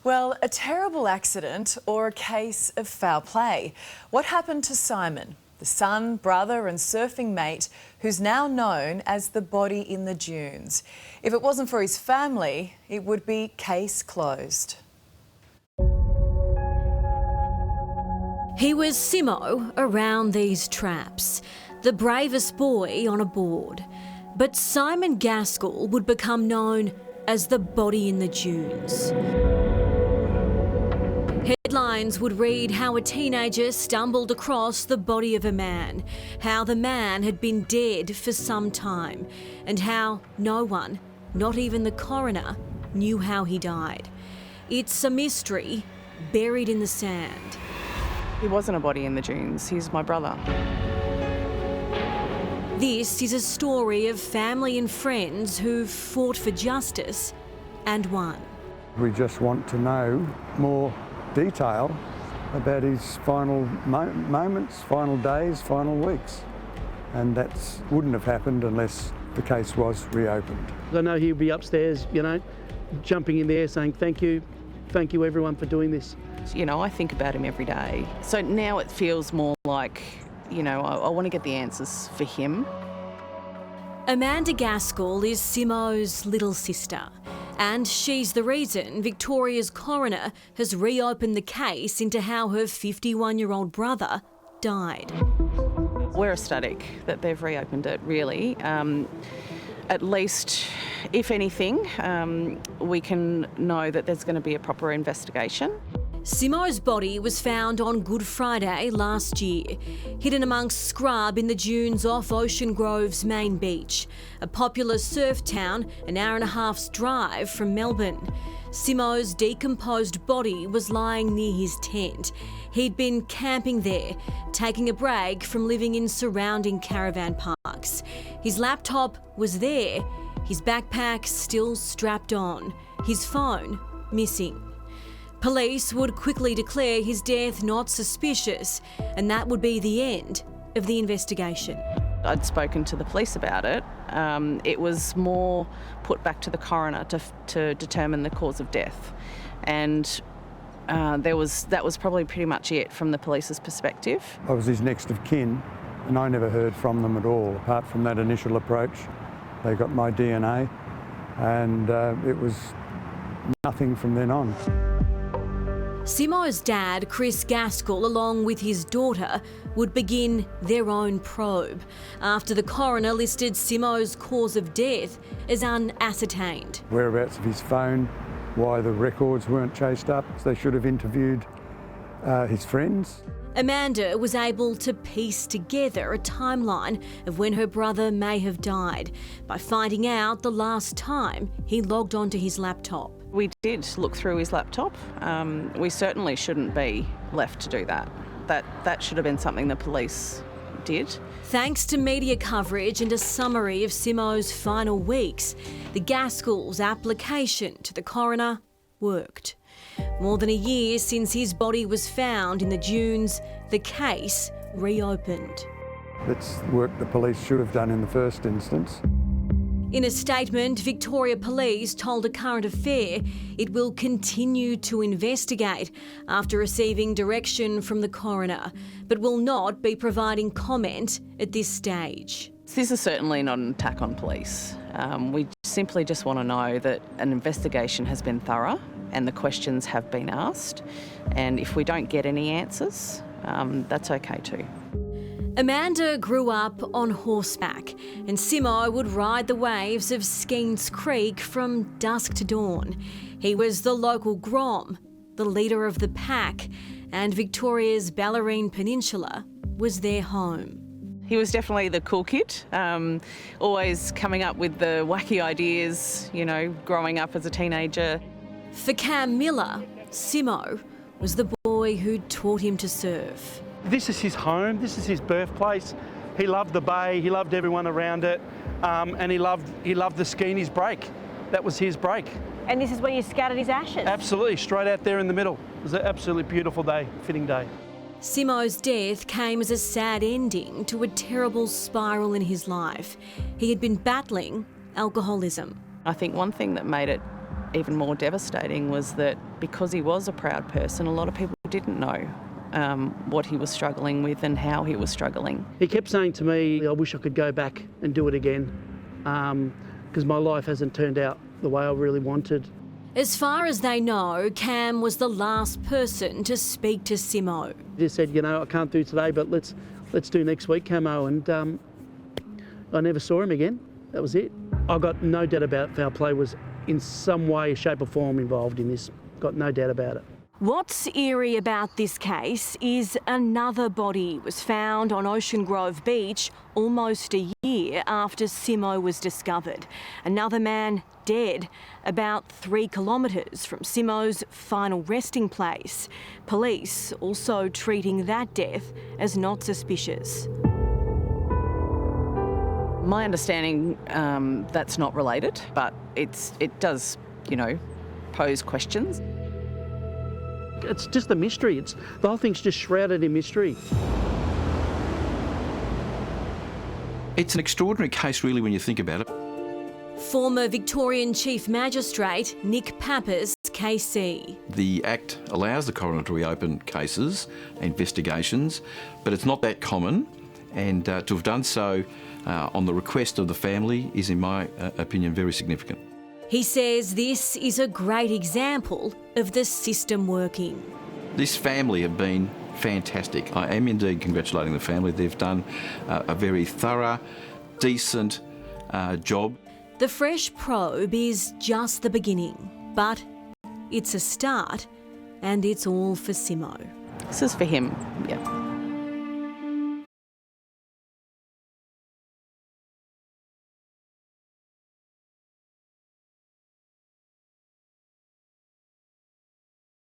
Well, a terrible accident or a case of foul play. What happened to Simon, the son, brother and surfing mate who's now known as the body in the dunes? If it wasn't for his family, it would be case closed. He was Simo around these traps, the bravest boy on a board. But Simon Gaskell would become known as the body in the dunes. Headlines would read how a teenager stumbled across the body of a man, how the man had been dead for some time, and how no one, not even the coroner, knew how he died. It's a mystery buried in the sand. He wasn't a body in the dunes, he's my brother. This is a story of family and friends who've fought for justice and won. We just want to know more detail about his final moments, final days, final weeks. And that wouldn't have happened unless the case was reopened. I know he'll be upstairs, jumping in the air saying thank you everyone for doing this. I think about him every day. So now it feels more like, I want to get the answers for him. Amanda Gaskell is Simo's little sister, and she's the reason Victoria's coroner has reopened the case into how her 51-year-old brother died. We're ecstatic that they've reopened it, really. At least, if anything, we can know that there's going to be a proper investigation. Simo's body was found on Good Friday last year, hidden amongst scrub in the dunes off Ocean Grove's main beach, a popular surf town an hour-and-a-half's drive from Melbourne. Simo's decomposed body was lying near his tent. He'd been camping there, taking a break from living in surrounding caravan parks. His laptop was there, his backpack still strapped on, his phone missing. Police would quickly declare his death not suspicious, and that would be the end of the investigation. I'd spoken to the police about it. It was more put back to the coroner to determine the cause of death. And that was probably pretty much it from the police's perspective. I was his next of kin, and I never heard from them at all, apart from that initial approach. They got my DNA, and it was nothing from then on. Simo's dad, Chris Gaskell, along with his daughter, would begin their own probe after the coroner listed Simo's cause of death as unascertained. Whereabouts of his phone, why the records weren't chased up. They should have interviewed his friends. Amanda was able to piece together a timeline of when her brother may have died by finding out the last time he logged onto his laptop. We did look through his laptop. We certainly shouldn't be left to do that. That should have been something the police did. Thanks to media coverage and a summary of Simo's final weeks, the Gaskells' application to the coroner worked. More than a year since his body was found in the dunes, the case reopened. That's work the police should have done in the first instance. In a statement, Victoria Police told A Current Affair it will continue to investigate after receiving direction from the coroner, but will not be providing comment at this stage. This is certainly not an attack on police. We simply just want to know that an investigation has been thorough and the questions have been asked. And if we don't get any answers, that's okay too. Amanda grew up on horseback, and Simo would ride the waves of Skeens Creek from dusk to dawn. He was the local Grom, the leader of the pack, and Victoria's Bellarine Peninsula was their home. He was definitely the cool kid, always coming up with the wacky ideas, growing up as a teenager. For Cam Miller, Simo was the boy who taught him to surf. This is his home, this is his birthplace. He loved the bay, he loved everyone around it, and he loved the Skeeny's break. That was his break. And this is where you scattered his ashes? Absolutely, straight out there in the middle. It was an absolutely beautiful day, fitting day. Simo's death came as a sad ending to a terrible spiral in his life. He had been battling alcoholism. I think one thing that made it even more devastating was that because he was a proud person, a lot of people didn't know what he was struggling with and how he was struggling. He kept saying to me, I wish I could go back and do it again because my life hasn't turned out the way I really wanted. As far as they know, Cam was the last person to speak to Simo. He just said, I can't do today, but let's do next week, Camo. And I never saw him again. That was it. I got no doubt about foul play was in some way, shape or form involved in this. Got no doubt about it. What's eerie about this case is another body was found on Ocean Grove Beach almost a year after Simo was discovered. Another man dead about 3 kilometres from Simo's final resting place. Police also treating that death as not suspicious. My understanding, that's not related, but it does, pose questions. It's just a mystery. The whole thing's just shrouded in mystery. It's an extraordinary case, really, when you think about it. Former Victorian Chief Magistrate Nick Pappas, KC. The Act allows the coroner to reopen cases, investigations, but it's not that common, and to have done so on the request of the family is, in my opinion, very significant. He says this is a great example of the system working. This family have been fantastic. I am indeed congratulating the family. They've done a very thorough, decent job. The fresh probe is just the beginning, but it's a start, and it's all for Simo. This is for him, yeah.